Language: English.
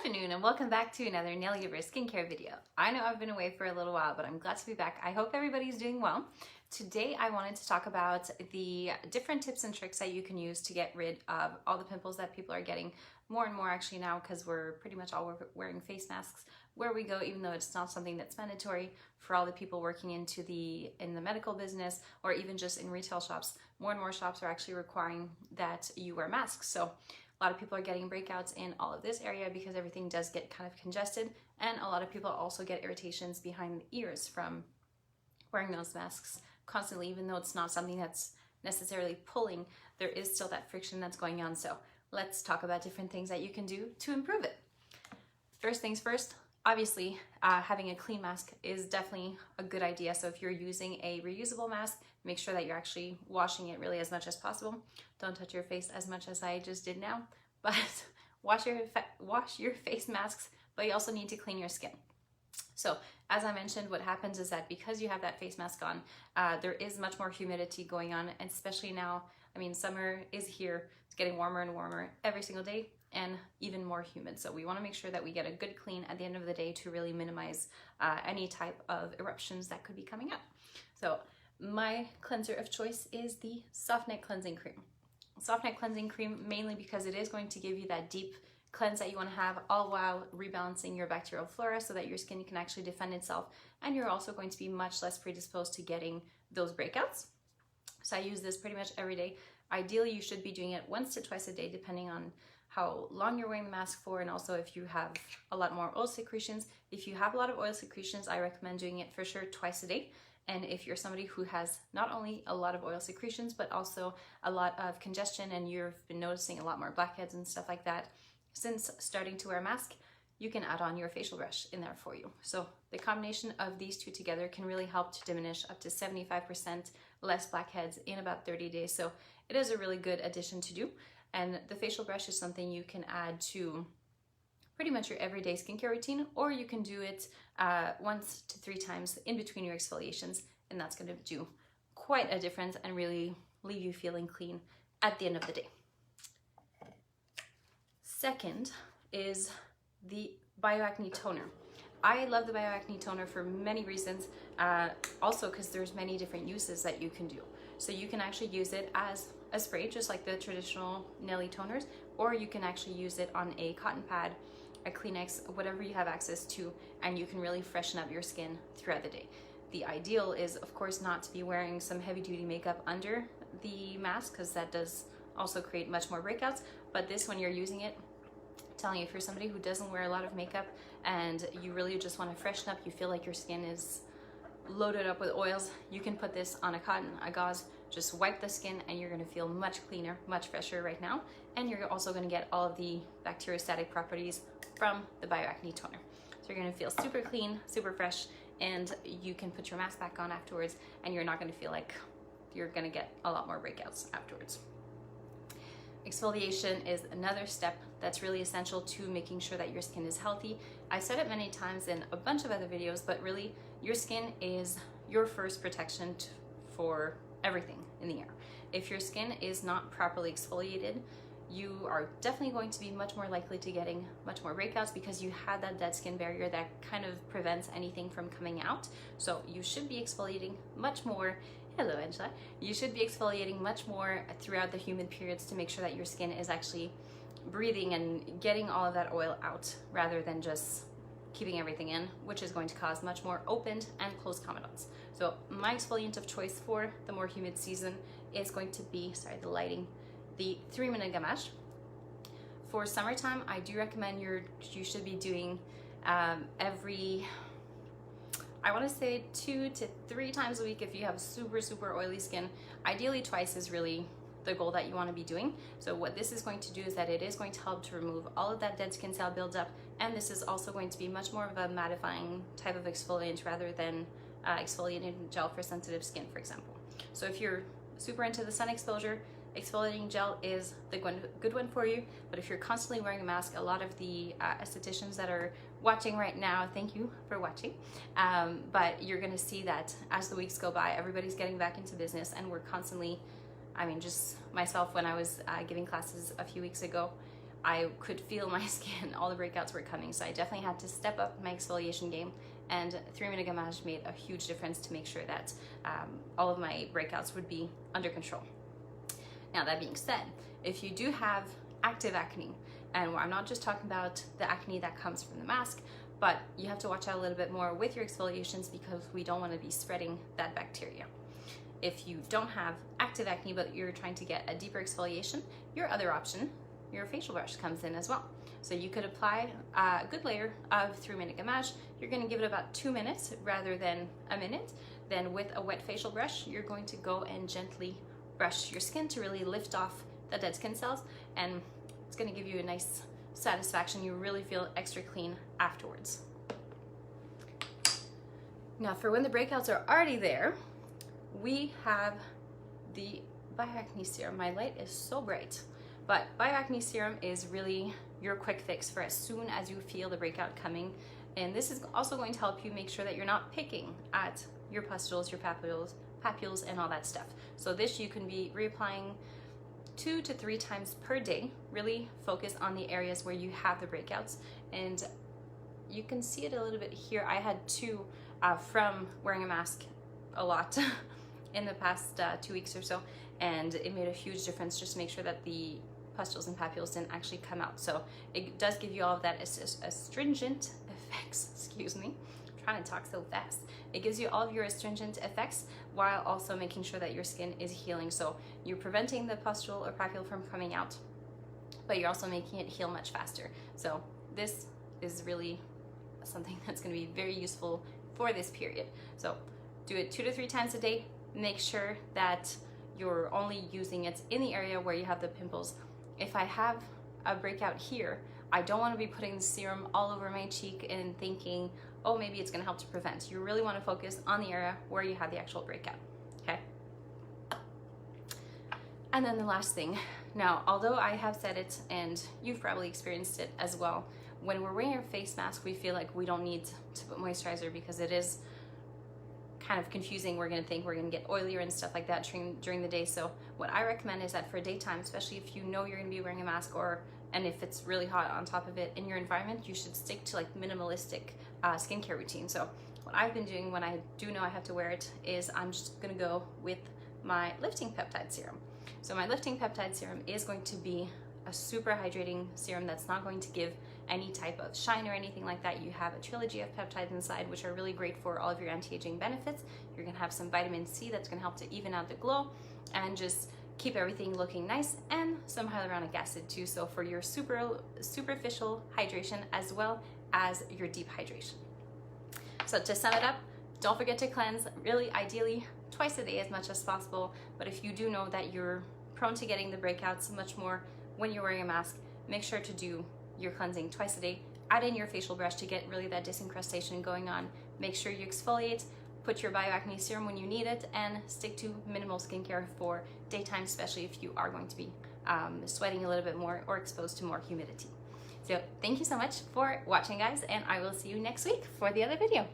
afternoon and welcome back to another Nail Giver skincare video. I know I've been away for a little while, but I'm glad to be back. I hope everybody's doing well. Today I wanted to talk about the different tips and tricks that you can use to get rid of all the pimples that people are getting more and more actually now, because we're pretty much all wearing face masks where we go, even though it's not something that's mandatory for all the people working in the medical business or even just in retail shops. More and more shops are actually requiring that you wear masks. So a lot of people are getting breakouts in all of this area because everything does get kind of congested, and a lot of people also get irritations behind the ears from wearing those masks constantly. Even though it's not something that's necessarily pulling, there is still that friction that's going on. So let's talk about different things that you can do to improve it. First things first, obviously having a clean mask is definitely a good idea. So if you're using a reusable mask, make sure that you're actually washing it really as much as possible. Don't touch your face as much as I just did now, but wash your face masks, but you also need to clean your skin. So as I mentioned, what happens is that because you have that face mask on, there is much more humidity going on, and especially now, I mean, summer is here. It's getting warmer and warmer every single day and even more humid. So we want to make sure that we get a good clean at the end of the day to really minimize any type of eruptions that could be coming up. So my cleanser of choice is the Soft Neck Cleansing Cream. Soft Neck Cleansing Cream, mainly because it is going to give you that deep cleanse that you want to have, all while rebalancing your bacterial flora so that your skin can actually defend itself, and you're also going to be much less predisposed to getting those breakouts. So I use this pretty much every day. Ideally, you should be doing it once to twice a day, depending on how long you're wearing the mask for, and also if you have a lot more oil secretions. If you have a lot of oil secretions, I recommend doing it for sure twice a day. And if you're somebody who has not only a lot of oil secretions, but also a lot of congestion, and you've been noticing a lot more blackheads and stuff like that since starting to wear a mask, you can add on your facial brush in there for you. So the combination of these two together can really help to diminish up to 75% less blackheads in about 30 days. So it is a really good addition to do. And the facial brush is something you can add to pretty much your everyday skincare routine, or you can do it 1 to 3 times in between your exfoliations, and that's going to do quite a difference and really leave you feeling clean at the end of the day. Second is the BioAcne Toner. I love the BioAcne Toner for many reasons, also because there's many different uses that you can do. So you can actually use it as a spray, just like the traditional Nelly toners, or you can actually use it on a cotton pad, a Kleenex, whatever you have access to, and you can really freshen up your skin throughout the day. The ideal is, of course, not to be wearing some heavy-duty makeup under the mask, because that does also create much more breakouts. But this, when you're using it, I'm telling you, if you're somebody who doesn't wear a lot of makeup and you really just want to freshen up, you feel like your skin is loaded up with oils, you can put this on a gauze, just wipe the skin, and you're going to feel much cleaner, much fresher right now. And you're also going to get all of the bacteriostatic properties from the BioAcne Toner. So you're going to feel super clean, super fresh, and you can put your mask back on afterwards, and you're not going to feel like you're going to get a lot more breakouts afterwards. Exfoliation is another step that's really essential to making sure that your skin is healthy. I said it many times in a bunch of other videos, but really your skin is your first protection for everything in the air. If your skin is not properly exfoliated, you are definitely going to be much more likely to getting much more breakouts, because you had that dead skin barrier that kind of prevents anything from coming out. So you should be exfoliating much more. Hello, Angela. You should be exfoliating much more throughout the humid periods to make sure that your skin is actually breathing and getting all of that oil out, rather than just keeping everything in, which is going to cause much more opened and closed comedones. So my exfoliant of choice for the more humid season is going to be, sorry, the lighting, the 3-minute gamache. For summertime, I do recommend you should be doing every, I want to say 2 to 3 times a week if you have super oily skin. Ideally twice is really the goal that you want to be doing. So what this is going to do is that it is going to help to remove all of that dead skin cell buildup, and this is also going to be much more of a mattifying type of exfoliant rather than exfoliating gel for sensitive skin, for example. So if you're super into the sun exposure, exfoliating gel is the good one for you. But if you're constantly wearing a mask, a lot of the estheticians that are watching right now, thank you for watching, but you're going to see that as the weeks go by, everybody's getting back into business, and we're constantly, I mean, just myself, when I was giving classes a few weeks ago, I could feel my skin, all the breakouts were coming. So I definitely had to step up my exfoliation game, and 3-minute gommage made a huge difference to make sure that all of my breakouts would be under control. Now, that being said, if you do have active acne, and I'm not just talking about the acne that comes from the mask, but you have to watch out a little bit more with your exfoliations because we don't want to be spreading that bacteria. If you don't have active acne but you're trying to get a deeper exfoliation, your other option, your facial brush, comes in as well. So you could apply a good layer of 3-minute gommage. You're going to give it about 2 minutes rather than a minute. Then with a wet facial brush, you're going to go and gently brush your skin to really lift off the dead skin cells, and it's going to give you a nice satisfaction. You really feel extra clean afterwards. Now, for when the breakouts are already there, we have the Bioacne Serum. My light is so bright, but Bioacne Serum is really your quick fix for as soon as you feel the breakout coming. And this is also going to help you make sure that you're not picking at your pustules, your papules, and all that stuff. So this you can be reapplying 2 to 3 times per day. Really focus on the areas where you have the breakouts, and you can see it a little bit here. I had 2 from wearing a mask a lot in the past 2 weeks or so, and it made a huge difference just to make sure that the pustules and papules didn't actually come out. So it does give you all of that astringent effects, excuse me, I'm trying to talk so fast. It gives you all of your astringent effects while also making sure that your skin is healing. So you're preventing the pustule or papule from coming out, but you're also making it heal much faster. So this is really something that's going to be very useful for this period. So do it 2 to 3 times a day. Make sure that you're only using it in the area where you have the pimples. If I have a breakout here, I don't want to be putting the serum all over my cheek and thinking, oh, maybe it's going to help to prevent. You really want to focus on the area where you have the actual breakout, okay? And then the last thing. Now, although I have said it, and you've probably experienced it as well, when we're wearing a face mask, we feel like we don't need to put moisturizer because it is kind of confusing. We're going to think we're going to get oilier and stuff like that during the day. So what I recommend is that for daytime, especially if you know you're going to be wearing a mask, and if it's really hot on top of it in your environment, you should stick to like minimalistic skincare routine. So what I've been doing when I do know I have to wear it is I'm just going to go with my lifting peptide serum. So my lifting peptide serum is going to be a super hydrating serum that's not going to give any type of shine or anything like that. You have a trilogy of peptides inside, which are really great for all of your anti-aging benefits. You're going to have some vitamin C that's going to help to even out the glow and just keep everything looking nice, and some hyaluronic acid too, so for your superficial hydration as well as your deep hydration. So to sum it up, don't forget to cleanse, really ideally twice a day as much as possible, but if you do know that you're prone to getting the breakouts much more when you're wearing a mask, make sure to do your cleansing twice a day. Add in your facial brush to get really that disincrustation going on. Make sure you exfoliate, put your Bioacne Serum when you need it, and stick to minimal skincare for daytime, especially if you are going to be sweating a little bit more or exposed to more humidity. So thank you so much for watching, guys, and I will see you next week for the other video.